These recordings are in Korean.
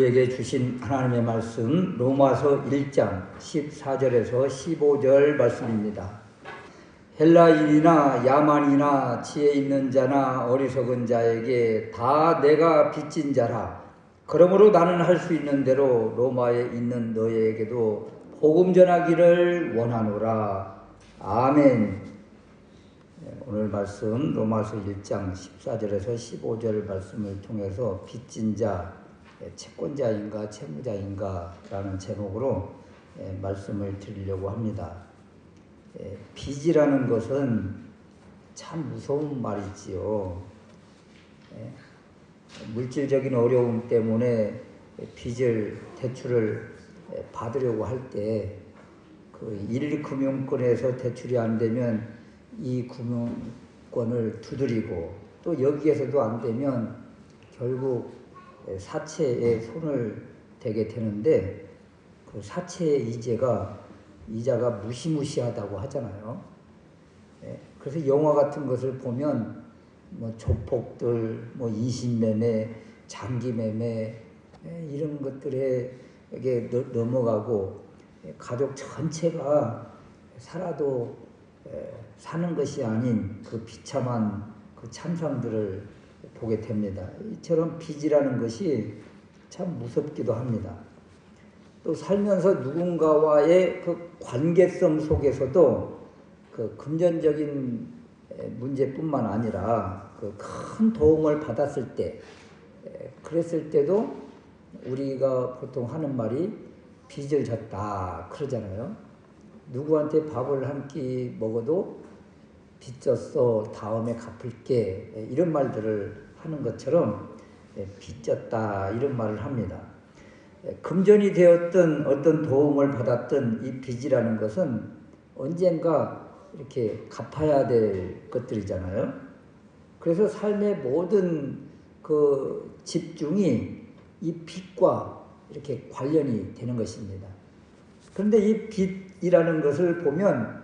우리에게 주신 하나님의 말씀 로마서 1장 14절에서 15절 말씀입니다. 헬라인이나 야만이나 지혜 있는 자나 어리석은 자에게 다 내가 빚진 자라. 그러므로 나는 할 수 있는 대로 로마에 있는 너희에게도 복음 전하기를 원하노라. 아멘. 오늘 말씀 로마서 1장 14절에서 15절 말씀을 통해서 빚진 자, 채권자인가 채무자인가 라는 제목으로 말씀을 드리려고 합니다. 빚이라는 것은 참 무서운 말이지요. 물질적인 어려움 때문에 대출을 받으려고 할 때 그 1금융권에서 대출이 안 되면 이 금융권을 두드리고 또 여기에서도 안 되면 결국 사채에 손을 대게 되는데 그 사채의 이자가 무시무시하다고 하잖아요. 그래서 영화 같은 것을 보면 뭐 조폭들, 뭐 인신매매, 장기매매 이런 것들에 넘어가고 가족 전체가 살아도 사는 것이 아닌 그 비참한 그 참상들을 보게 됩니다. 이처럼 빚이라는 것이 참 무섭기도 합니다. 또 살면서 누군가와의 그 관계성 속에서도 그 금전적인 문제뿐만 아니라 그 큰 도움을 받았을 때, 그랬을 때도 우리가 보통 하는 말이 빚을 졌다 그러잖아요. 누구한테 밥을 한 끼 먹어도 빚졌어, 다음에 갚을게, 이런 말들을 하는 것처럼 빚졌다 이런 말을 합니다. 금전이 되었던 어떤 도움을 받았던 이 빚이라는 것은 언젠가 이렇게 갚아야 될 것들이잖아요. 그래서 삶의 모든 그 집중이 이 빚과 이렇게 관련이 되는 것입니다. 그런데 이 빚이라는 것을 보면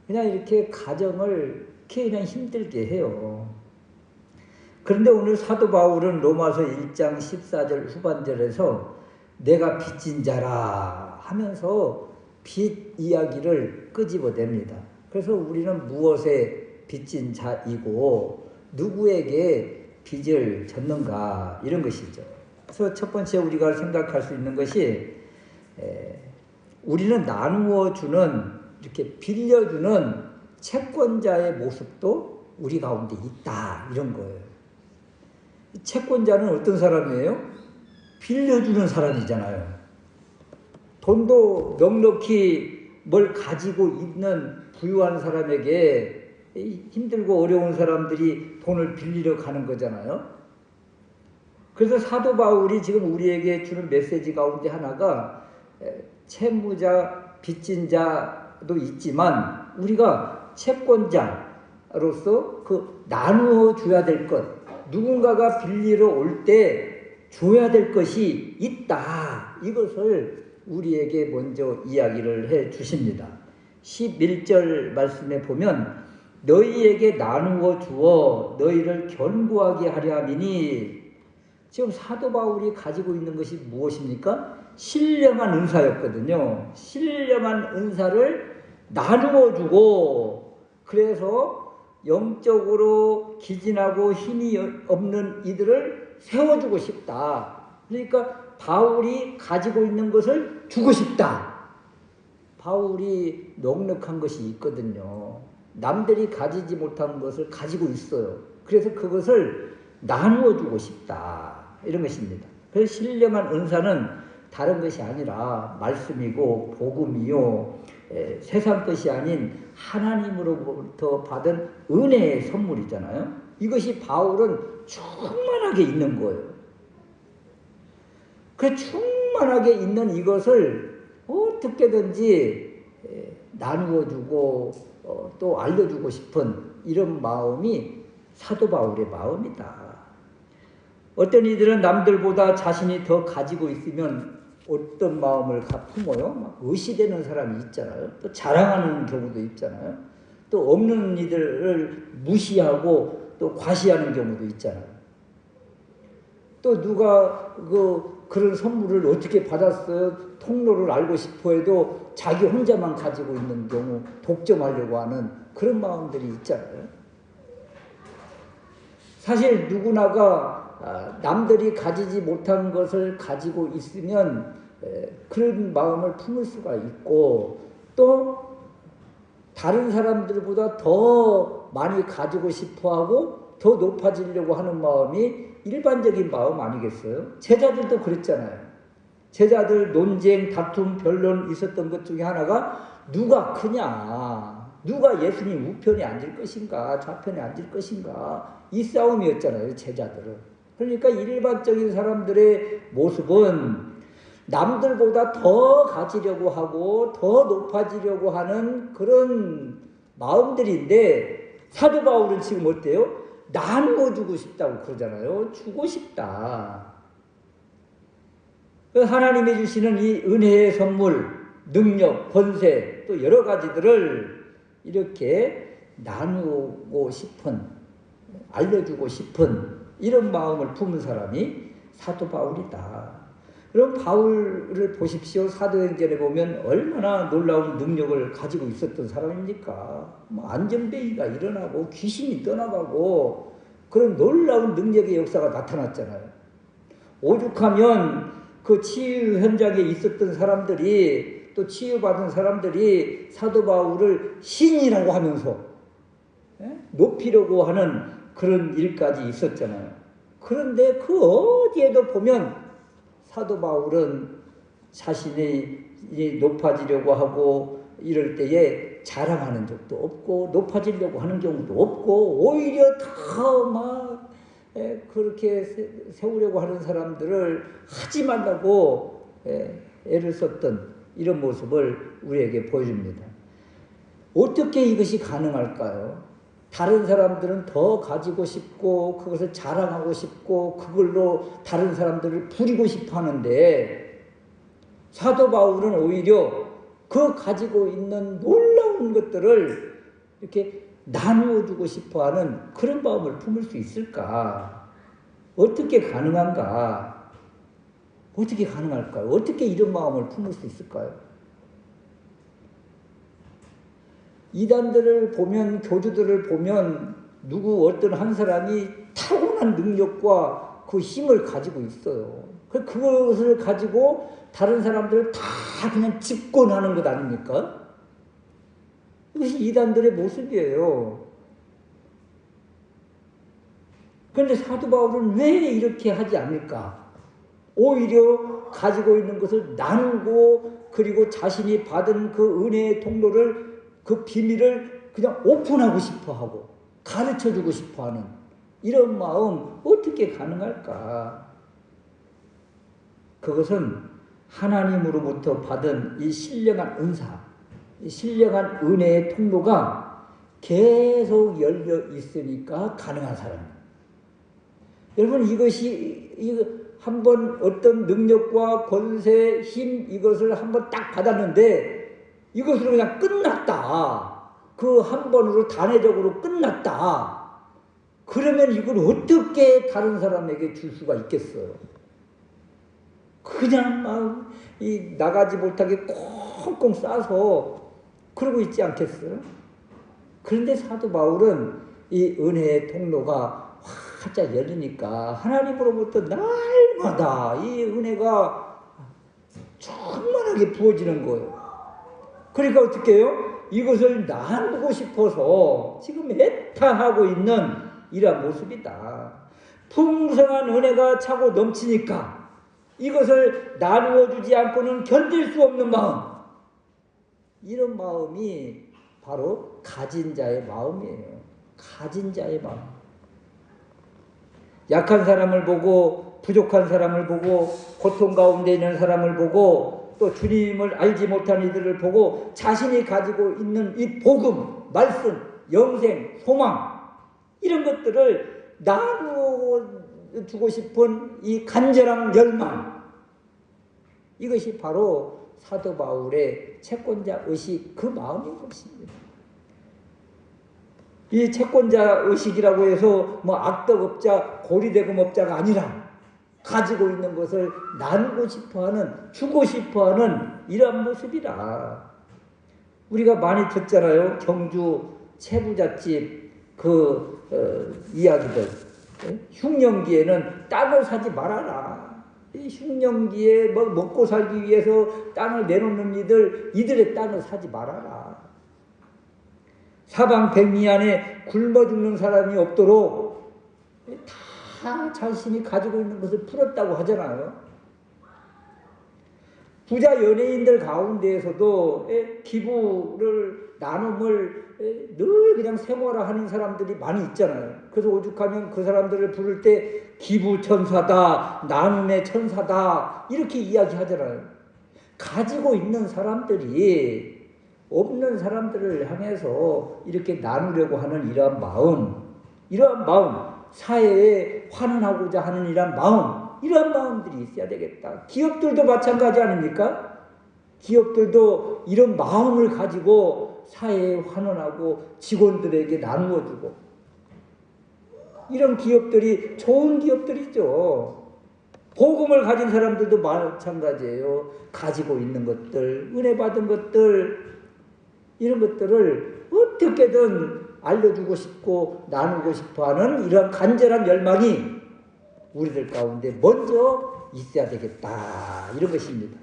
그냥 이렇게 가정을 그냥 힘들게 해요. 그런데 오늘 사도 바울은 로마서 1장 14절 후반절에서 내가 빚진 자라 하면서 빚 이야기를 끄집어냅니다. 그래서 우리는 무엇에 빚진 자이고 누구에게 빚을 졌는가 이런 것이죠. 그래서 첫 번째 우리가 생각할 수 있는 것이 우리는 나누어 주는, 이렇게 빌려주는 채권자의 모습도 우리 가운데 있다 이런 거예요. 채권자는 어떤 사람이에요? 빌려주는 사람이잖아요. 돈도 넉넉히 뭘 가지고 있는 부유한 사람에게 힘들고 어려운 사람들이 돈을 빌리러 가는 거잖아요. 그래서 사도 바울이 지금 우리에게 주는 메시지 가운데 하나가 채무자, 빚진 자도 있지만 우리가 채권자로서 그 나누어 줘야 될 것, 누군가가 빌리러 올 때 줘야 될 것이 있다. 이것을 우리에게 먼저 이야기를 해 주십니다. 11절 말씀에 보면 너희에게 나누어 주어 너희를 견고하게 하려 함이니, 지금 사도 바울이 가지고 있는 것이 무엇입니까? 신령한 은사였거든요. 신령한 은사를 나누어 주고, 그래서 영적으로 기진하고 힘이 없는 이들을 세워주고 싶다. 그러니까 바울이 가지고 있는 것을 주고 싶다. 바울이 넉넉한 것이 있거든요. 남들이 가지지 못한 것을 가지고 있어요. 그래서 그것을 나누어 주고 싶다. 이런 것입니다. 그래서 신령한 은사는 다른 것이 아니라 말씀이고 복음이요, 세상 것이 아닌 하나님으로부터 받은 은혜의 선물이잖아요. 이것이 바울은 충만하게 있는 거예요. 그 충만하게 있는 이것을 어떻게든지 나누어 주고 또 알려주고 싶은 이런 마음이 사도 바울의 마음이다. 어떤 이들은 남들보다 자신이 더 가지고 있으면 어떤 마음을 품어요? 막 의시되는 사람이 있잖아요. 또 자랑하는 경우도 있잖아요. 또 없는 이들을 무시하고 또 과시하는 경우도 있잖아요. 또 누가 그런 선물을 어떻게 받았어요? 통로를 알고 싶어 해도 자기 혼자만 가지고 있는 경우 독점하려고 하는 그런 마음들이 있잖아요. 사실 누구나가 남들이 가지지 못한 것을 가지고 있으면 그런 마음을 품을 수가 있고, 또 다른 사람들보다 더 많이 가지고 싶어하고 더 높아지려고 하는 마음이 일반적인 마음 아니겠어요? 제자들도 그랬잖아요. 제자들 논쟁, 다툼, 변론 있었던 것 중에 하나가 누가 크냐, 누가 예수님 우편에 앉을 것인가, 좌편에 앉을 것인가, 이 싸움이었잖아요, 제자들은. 그러니까 일반적인 사람들의 모습은 남들보다 더 가지려고 하고 더 높아지려고 하는 그런 마음들인데, 사도 바울은 지금 어때요? 나누어 주고 싶다고 그러잖아요. 주고 싶다. 하나님이 주시는 이 은혜의 선물, 능력, 권세, 또 여러 가지들을 이렇게 나누고 싶은, 알려주고 싶은 이런 마음을 품은 사람이 사도 바울이다. 그럼 바울을 보십시오. 사도행전에 보면 얼마나 놀라운 능력을 가지고 있었던 사람입니까? 안전뱅이가 일어나고 귀신이 떠나가고 그런 놀라운 능력의 역사가 나타났잖아요. 오죽하면 그 치유 현장에 있었던 사람들이, 또 치유받은 사람들이 사도 바울을 신이라고 하면서 높이려고 하는 그런 일까지 있었잖아요. 그런데 그 어디에도 보면 사도 바울은 자신이 높아지려고 하고 이럴 때에 자랑하는 적도 없고 높아지려고 하는 경우도 없고, 오히려 다 막 그렇게 세우려고 하는 사람들을 하지 말라고 애를 썼던 이런 모습을 우리에게 보여줍니다. 어떻게 이것이 가능할까요? 다른 사람들은 더 가지고 싶고 그것을 자랑하고 싶고 그걸로 다른 사람들을 부리고 싶어 하는데, 사도 바울은 오히려 그 가지고 있는 놀라운 것들을 이렇게 나누어 주고 싶어 하는 그런 마음을 품을 수 있을까? 어떻게 가능한가? 어떻게 가능할까요? 어떻게 이런 마음을 품을 수 있을까요? 이단들을 보면, 교주들을 보면 누구 어떤 한 사람이 타고난 능력과 그 힘을 가지고 있어요. 그것을 가지고 다른 사람들을 다 그냥 집권하는 것 아닙니까? 이것이 이단들의 모습이에요. 그런데 사도 바울은 왜 이렇게 하지 않을까? 오히려 가지고 있는 것을 나누고, 그리고 자신이 받은 그 은혜의 통로를, 그 비밀을 그냥 오픈하고 싶어 하고 가르쳐 주고 싶어 하는 이런 마음 어떻게 가능할까? 그것은 하나님으로부터 받은 이 신령한 은사, 이 신령한 은혜의 통로가 계속 열려 있으니까 가능한 사람입니다. 여러분, 이것이 한번 어떤 능력과 권세, 힘, 이것을 한번 딱 받았는데 이것으로 그냥 끝났다, 그 한 번으로 단회적으로 끝났다, 그러면 이걸 어떻게 다른 사람에게 줄 수가 있겠어요? 그냥 막 나가지 못하게 꽁꽁 싸서 그러고 있지 않겠어요? 그런데 사도 바울은 이 은혜의 통로가 활짝 열리니까 하나님으로부터 날마다 이 은혜가 충만하게 부어지는 거예요. 그러니까 어떻게 해요? 이것을 나누고 싶어서 지금 애타하고 있는 이러한 모습이다. 풍성한 은혜가 차고 넘치니까 이것을 나누어 주지 않고는 견딜 수 없는 마음, 이런 마음이 바로 가진 자의 마음이에요. 가진 자의 마음. 약한 사람을 보고, 부족한 사람을 보고, 고통 가운데 있는 사람을 보고, 또 주님을 알지 못한 이들을 보고 자신이 가지고 있는 이 복음, 말씀, 영생, 소망, 이런 것들을 나누어 주고 싶은 이 간절한 열망, 이것이 바로 사도 바울의 채권자 의식, 그 마음인 것입니다. 이 채권자 의식이라고 해서 악덕업자, 고리대금업자가 아니라 가지고 있는 것을 나누고 싶어하는, 주고 싶어하는 이러한 모습이라. 우리가 많이 듣잖아요. 경주 채부잣집 이야기들. 흉년기에는 땅을 사지 말아라. 흉년기에 먹고 살기 위해서 땅을 내놓는 이들의 땅을 사지 말아라. 사방 백리 안에 굶어 죽는 사람이 없도록 다 자신이 가지고 있는 것을 풀었다고 하잖아요. 부자 연예인들 가운데에서도 기부를, 나눔을 늘 그냥 생활화하는 사람들이 많이 있잖아요. 그래서 오죽하면 그 사람들을 부를 때 기부 천사다, 나눔의 천사다 이렇게 이야기하잖아요. 가지고 있는 사람들이 없는 사람들을 향해서 이렇게 나누려고 하는 이러한 마음, 사회에 환원하고자 하는 이러한 마음들이 있어야 되겠다. 기업들도 마찬가지 아닙니까? 기업들도 이런 마음을 가지고 사회에 환원하고 직원들에게 나누어주고, 이런 기업들이 좋은 기업들이죠. 복음을 가진 사람들도 마찬가지예요. 가지고 있는 것들, 은혜 받은 것들, 이런 것들을 어떻게든 알려주고 싶고 나누고 싶어하는 이런 간절한 열망이 우리들 가운데 먼저 있어야 되겠다, 이런 것입니다.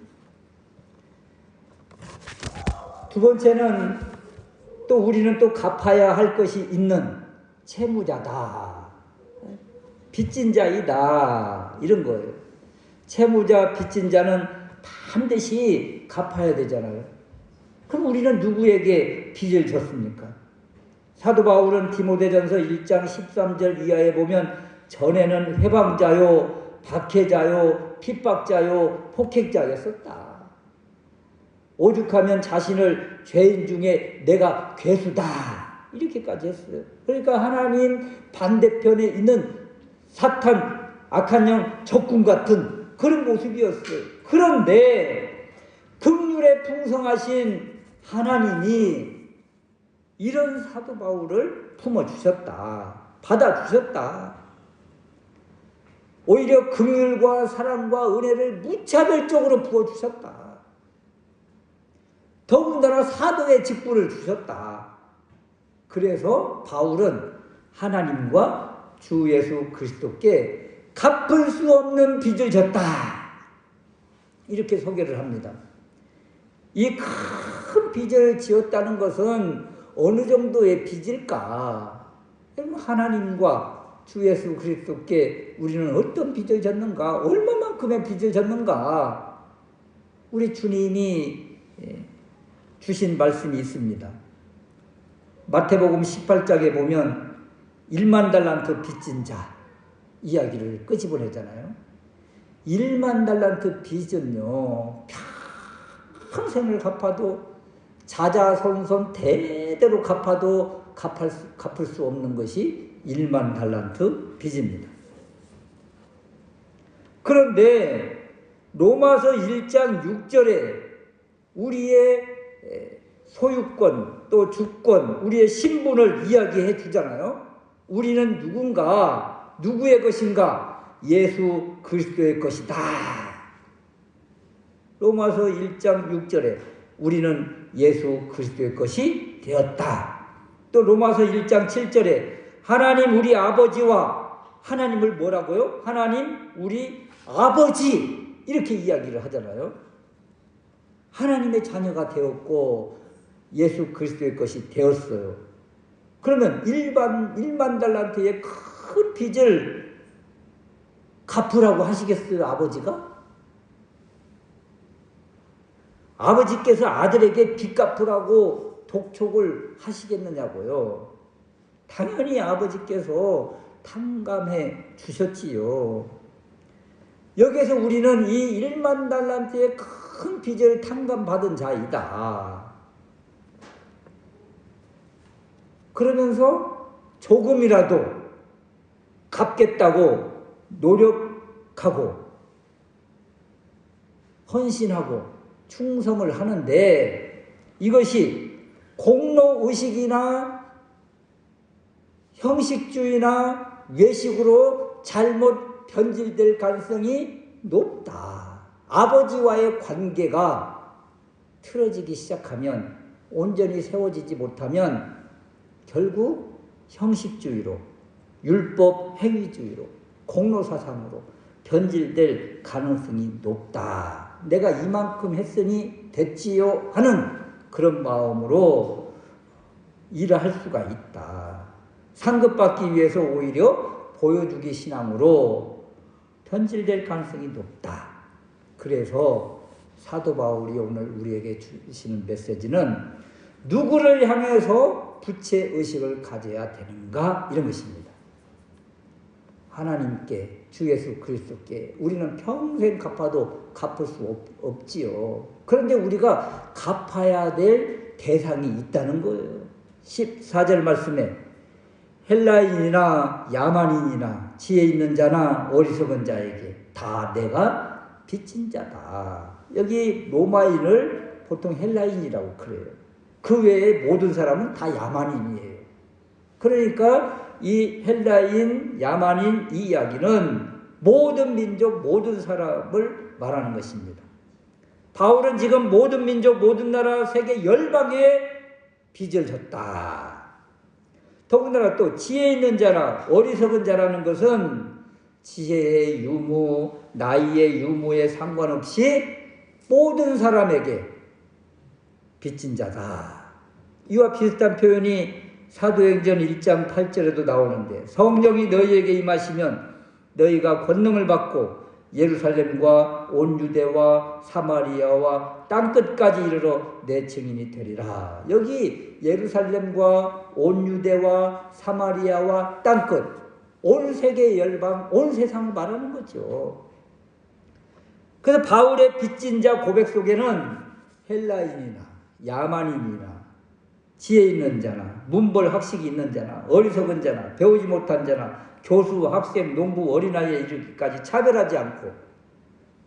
두 번째는 또 우리는 또 갚아야 할 것이 있는 채무자다, 빚진 자이다, 이런 거예요. 채무자, 빚진 자는 반드시 갚아야 되잖아요. 그럼 우리는 누구에게 빚을 졌습니까? 사도 바울은 디모데전서 1장 13절 이하에 보면 전에는 회방자요, 박해자요, 핍박자요, 폭행자였었다. 오죽하면 자신을 죄인 중에 내가 괴수다 이렇게까지 했어요. 그러니까 하나님 반대편에 있는 사탄, 악한 영, 적군 같은 그런 모습이었어요. 그런데 긍휼에 풍성하신 하나님이 이런 사도 바울을 품어주셨다, 받아주셨다. 오히려 긍휼과 사랑과 은혜를 무차별적으로 부어주셨다. 더군다나 사도의 직분을 주셨다. 그래서 바울은 하나님과 주 예수 그리스도께 갚을 수 없는 빚을 졌다, 이렇게 소개를 합니다. 이 큰 빚을 지었다는 것은 어느 정도의 빚일까? 하나님과 주 예수 그리스도께 우리는 어떤 빚을 졌는가? 얼마만큼의 빚을 졌는가? 우리 주님이 주신 말씀이 있습니다. 마태복음 18장에 보면 1만 달란트 빚진 자 이야기를 끄집어내잖아요. 1만 달란트 빚은요, 평생을 갚아도, 자자손손 대대로 갚아도 갚을 수 없는 것이 1만 달란트 빚입니다. 그런데 로마서 1장 6절에 우리의 소유권, 또 주권, 우리의 신분을 이야기해 주잖아요. 우리는 누군가, 누구의 것인가? 예수 그리스도의 것이다. 로마서 1장 6절에 우리는 예수 그리스도의 것이 되었다. 또 로마서 1장 7절에 하나님 우리 아버지와, 하나님을 뭐라고요? 하나님 우리 아버지, 이렇게 이야기를 하잖아요. 하나님의 자녀가 되었고 예수 그리스도의 것이 되었어요. 그러면 1만 달란트의 큰 빚을 갚으라고 하시겠어요, 아버지가? 아버지께서 아들에게 빚 갚으라고 독촉을 하시겠느냐고요. 당연히 아버지께서 탕감해 주셨지요. 여기서 우리는 이 1만 달란트의 큰 빚을 탕감받은 자이다. 그러면서 조금이라도 갚겠다고 노력하고 헌신하고 충성을 하는데, 이것이 공로의식이나 형식주의나 외식으로 잘못 변질될 가능성이 높다. 아버지와의 관계가 틀어지기 시작하면, 온전히 세워지지 못하면 결국 형식주의로, 율법 행위주의로, 공로사상으로 변질될 가능성이 높다. 내가 이만큼 했으니 됐지요 하는 그런 마음으로 일을 할 수가 있다. 상급받기 위해서 오히려 보여주기 신앙으로 변질될 가능성이 높다. 그래서 사도 바울이 오늘 우리에게 주시는 메시지는 누구를 향해서 부채의식을 가져야 되는가, 이런 것입니다. 하나님께, 주 예수 그리스도께 우리는 평생 갚아도 갚을 수 없지요. 그런데 우리가 갚아야 될 대상이 있다는 거예요. 14절 말씀에 헬라인이나 야만인이나 지혜 있는 자나 어리석은 자에게 다 내가 빚진 자다. 여기 로마인을 보통 헬라인이라고 그래요. 그 외에 모든 사람은 다 야만인이에요. 그러니까 이 헬라인, 야만인 이 이야기는 모든 민족, 모든 사람을 말하는 것입니다. 바울은 지금 모든 민족, 모든 나라, 세계 열방에 빚을 졌다. 더군다나 또 지혜 있는 자나 어리석은 자라는 것은 지혜의 유무, 나이의 유무에 상관없이 모든 사람에게 빚진 자다. 이와 비슷한 표현이 사도행전 1장 8절에도 나오는데, 성령이 너희에게 임하시면 너희가 권능을 받고 예루살렘과 온 유대와 사마리아와 땅끝까지 이르러 내 증인이 되리라. 여기 예루살렘과 온 유대와 사마리아와 땅끝, 온 세계 열방, 온 세상을 말하는 거죠. 그래서 바울의 빚진 자 고백 속에는 헬라인이나 야만인이나 지혜 있는 자나 문벌 학식이 있는 자나 어리석은 자나 배우지 못한 자나 교수, 학생, 농부, 어린아이에 이르기까지 차별하지 않고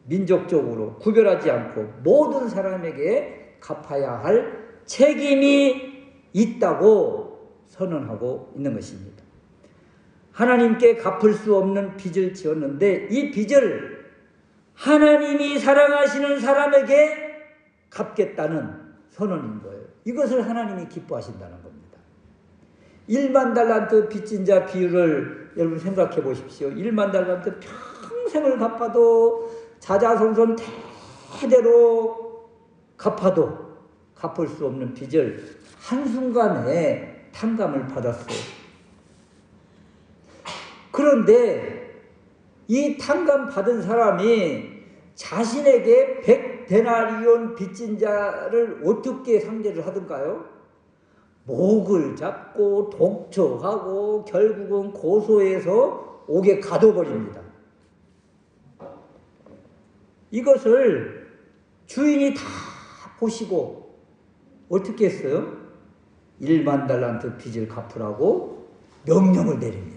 민족적으로 구별하지 않고 모든 사람에게 갚아야 할 책임이 있다고 선언하고 있는 것입니다. 하나님께 갚을 수 없는 빚을 지었는데 이 빚을 하나님이 사랑하시는 사람에게 갚겠다는 선언인 거예요. 이것을 하나님이 기뻐하신다는 겁니다. 1만 달란트 빚진 자 비율을 여러분 생각해 보십시오. 1만 달란트 평생을 갚아도 자자손손 대대로 갚아도 갚을 수 없는 빚을 한순간에 탕감을 받았어요. 그런데 이 탕감 받은 사람이 자신에게 100데나리온 빚진 자를 어떻게 상대를 하던가요? 목을 잡고 독촉하고 결국은 고소해서 옥에 가둬버립니다. 이것을 주인이 다 보시고 어떻게 했어요? 1만 달란트 빚을 갚으라고 명령을 내립니다.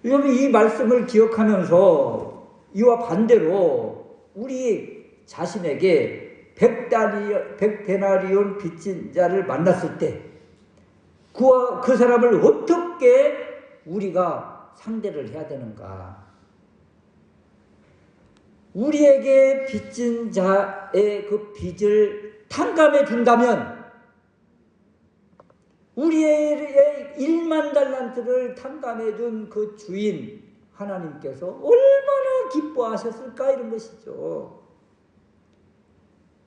여러분, 이 말씀을 기억하면서 이와 반대로 우리 자신에게 100데나리온 빚진 자를 만났을 때 그 사람을 어떻게 우리가 상대를 해야 되는가? 우리에게 빚진 자의 그 빚을 탕감해 준다면 우리의 1만 달란트를 탕감해 준 그 주인 하나님께서 얼마나 기뻐하셨을까, 이런 것이죠.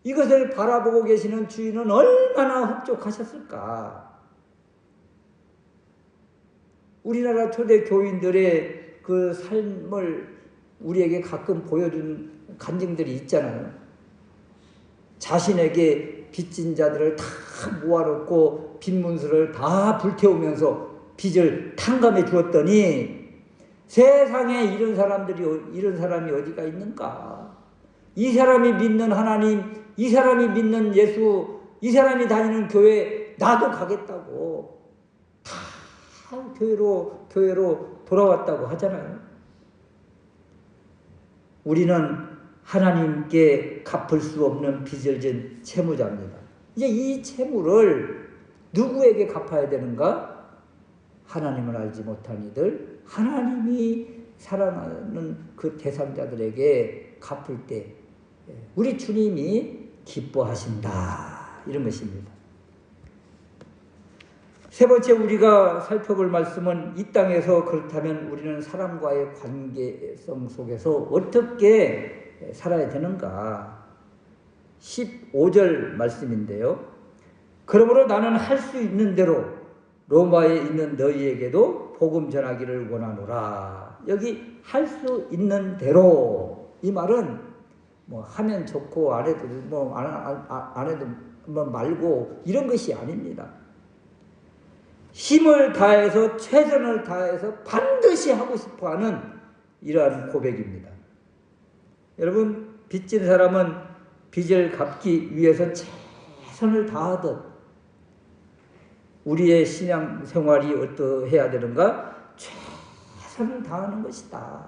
이것을 바라보고 계시는 주인은 얼마나 흡족하셨을까. 우리나라 초대 교인들의 그 삶을 우리에게 가끔 보여준 간증들이 있잖아요. 자신에게 빚진 자들을 다 모아놓고 빚문서를 다 불태우면서 빚을 탕감해 주었더니 세상에 이런 사람이 어디가 있는가? 이 사람이 믿는 하나님, 이 사람이 믿는 예수, 이 사람이 다니는 교회 나도 가겠다고 다 교회로 돌아왔다고 하잖아요. 우리는 하나님께 갚을 수 없는 빚을 진 채무자입니다. 이제 이 채무를 누구에게 갚아야 되는가? 하나님을 알지 못한 이들, 하나님이 사랑하는 그 대상자들에게 갚을 때 우리 주님이 기뻐하신다, 이런 것입니다. 세 번째 우리가 살펴볼 말씀은 이 땅에서 그렇다면 우리는 사람과의 관계성 속에서 어떻게 살아야 되는가. 15절 말씀인데요. 그러므로 나는 할 수 있는 대로 로마에 있는 너희에게도 복음 전하기를 원하노라. 여기 할 수 있는 대로, 이 말은 뭐 하면 좋고 안 해도 뭐 안 해도 뭐 말고 이런 것이 아닙니다. 힘을 다해서 최선을 다해서 반드시 하고 싶어하는 이러한 고백입니다. 여러분, 빚진 사람은 빚을 갚기 위해서 최선을 다하듯 우리의 신앙 생활이 어떠해야 되는가? 최선을 다하는 것이다.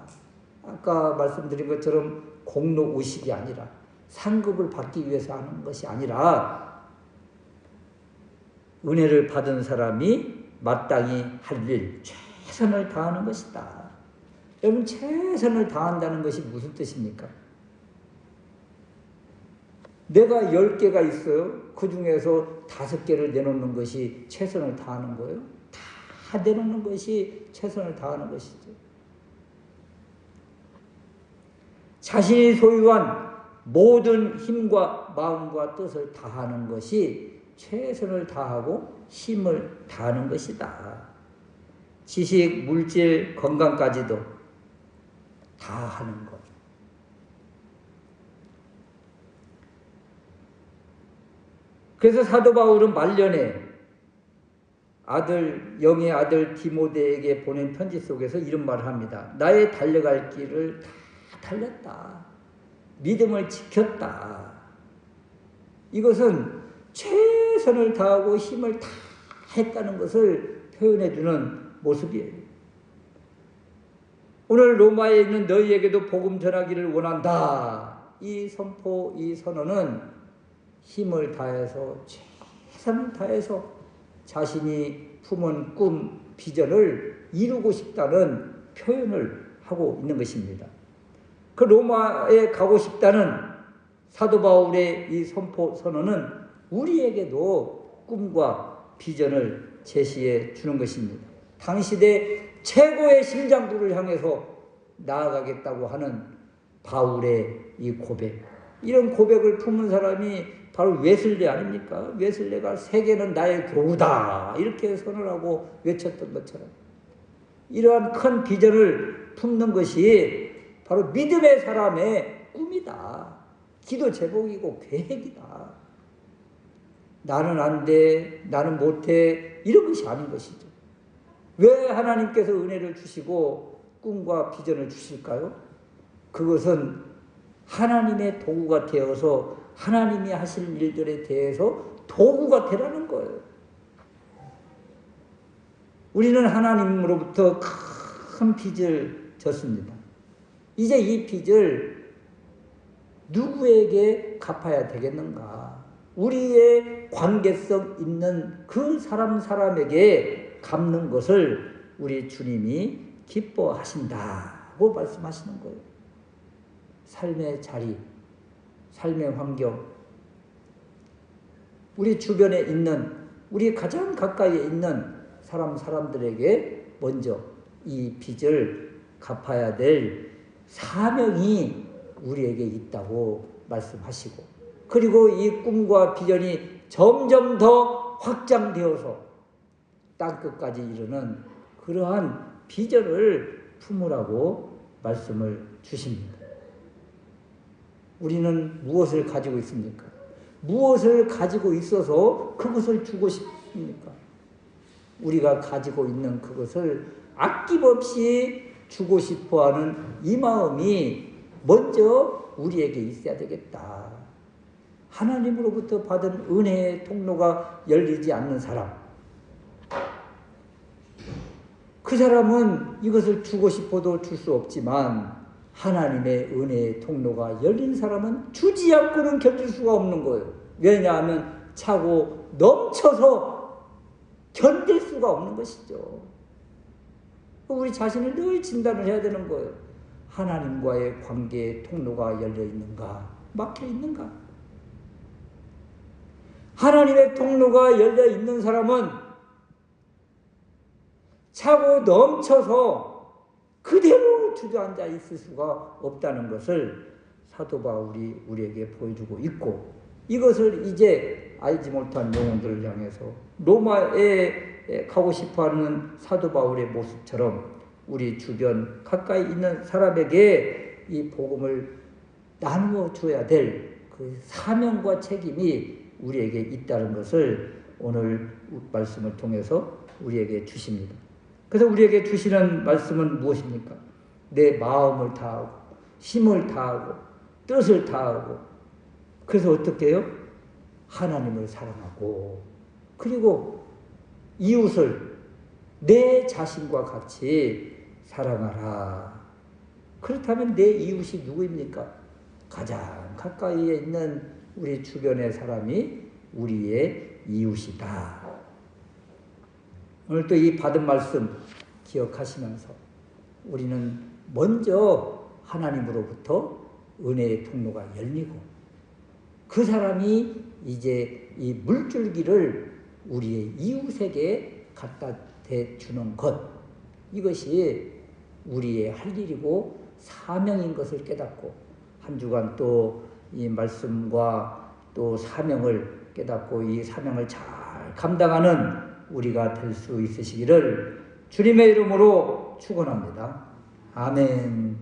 아까 말씀드린 것처럼 공로의식이 아니라, 상급을 받기 위해서 하는 것이 아니라 은혜를 받은 사람이 마땅히 할 일, 최선을 다하는 것이다. 여러분, 최선을 다한다는 것이 무슨 뜻입니까? 내가 10개가 있어요. 그 중에서 5개를 내놓는 것이 최선을 다하는 거예요. 다 내놓는 것이 최선을 다하는 것이죠. 자신이 소유한 모든 힘과 마음과 뜻을 다하는 것이 최선을 다하고 힘을 다하는 것이다. 지식, 물질, 건강까지도 다 하는 것. 그래서 사도 바울은 말년에 영의 아들 디모데에게 보낸 편지 속에서 이런 말을 합니다. 나의 달려갈 길을 다 달렸다. 믿음을 지켰다. 이것은 최선을 다하고 힘을 다 했다는 것을 표현해주는 모습이에요. 오늘 로마에 있는 너희에게도 복음 전하기를 원한다. 이 선포, 이 선언은 힘을 다해서, 최선을 다해서 자신이 품은 꿈, 비전을 이루고 싶다는 표현을 하고 있는 것입니다. 그 로마에 가고 싶다는 사도 바울의 이 선포, 선언은 우리에게도 꿈과 비전을 제시해 주는 것입니다. 당시대 최고의 심장부를 향해서 나아가겠다고 하는 바울의 이 고백, 이런 고백을 품은 사람이 바로 웨슬리 아닙니까? 웨슬리가 세계는 나의 교우다, 이렇게 선언하고 외쳤던 것처럼 이러한 큰 비전을 품는 것이 바로 믿음의 사람의 꿈이다. 기도 제목이고 계획이다. 나는 안 돼, 나는 못해, 이런 것이 아닌 것이죠. 왜 하나님께서 은혜를 주시고 꿈과 비전을 주실까요? 그것은 하나님의 도구가 되어서 하나님이 하실 일들에 대해서 도구가 되라는 거예요. 우리는 하나님으로부터 큰 빚을 졌습니다. 이제 이 빚을 누구에게 갚아야 되겠는가? 우리의 관계성 있는 그 사람에게 갚는 것을 우리 주님이 기뻐하신다고 말씀하시는 거예요. 삶의 자리, 삶의 환경, 우리 주변에 있는, 우리 가장 가까이에 있는 사람들에게 먼저 이 빚을 갚아야 될 사명이 우리에게 있다고 말씀하시고, 그리고 이 꿈과 비전이 점점 더 확장되어서 땅끝까지 이르는 그러한 비전을 품으라고 말씀을 주십니다. 우리는 무엇을 가지고 있습니까? 무엇을 가지고 있어서 그것을 주고 싶습니까? 우리가 가지고 있는 그것을 아낌없이 주고 싶어하는 이 마음이 먼저 우리에게 있어야 되겠다. 하나님으로부터 받은 은혜의 통로가 열리지 않는 사람, 그 사람은 이것을 주고 싶어도 줄 수 없지만 하나님의 은혜의 통로가 열린 사람은 주지 않고는 견딜 수가 없는 거예요. 왜냐하면 차고 넘쳐서 견딜 수가 없는 것이죠. 우리 자신을 늘 진단을 해야 되는 거예요. 하나님과의 관계의 통로가 열려 있는가, 막혀 있는가? 하나님의 통로가 열려 있는 사람은 차고 넘쳐서 그대로 주저앉아 있을 수가 없다는 것을 사도 바울이 우리에게 보여주고 있고, 이것을 이제 알지 못한 영혼들을 향해서 로마에 가고 싶어하는 사도 바울의 모습처럼 우리 주변 가까이 있는 사람에게 이 복음을 나누어 줘야 될 그 사명과 책임이 우리에게 있다는 것을 오늘 말씀을 통해서 우리에게 주십니다. 그래서 우리에게 주시는 말씀은 무엇입니까? 내 마음을 다하고 힘을 다하고 뜻을 다하고, 그래서 어떻게 해요? 하나님을 사랑하고, 그리고 이웃을 내 자신과 같이 사랑하라. 그렇다면 내 이웃이 누구입니까? 가장 가까이에 있는 우리 주변의 사람이 우리의 이웃이다. 오늘 또 이 받은 말씀 기억하시면서 우리는 먼저 하나님으로부터 은혜의 통로가 열리고, 그 사람이 이제 이 물줄기를 우리의 이웃에게 갖다 대주는 것, 이것이 우리의 할 일이고 사명인 것을 깨닫고, 한 주간 또 이 말씀과 또 사명을 깨닫고 이 사명을 잘 감당하는 우리가 될 수 있으시기를 주님의 이름으로 축원합니다. 아멘.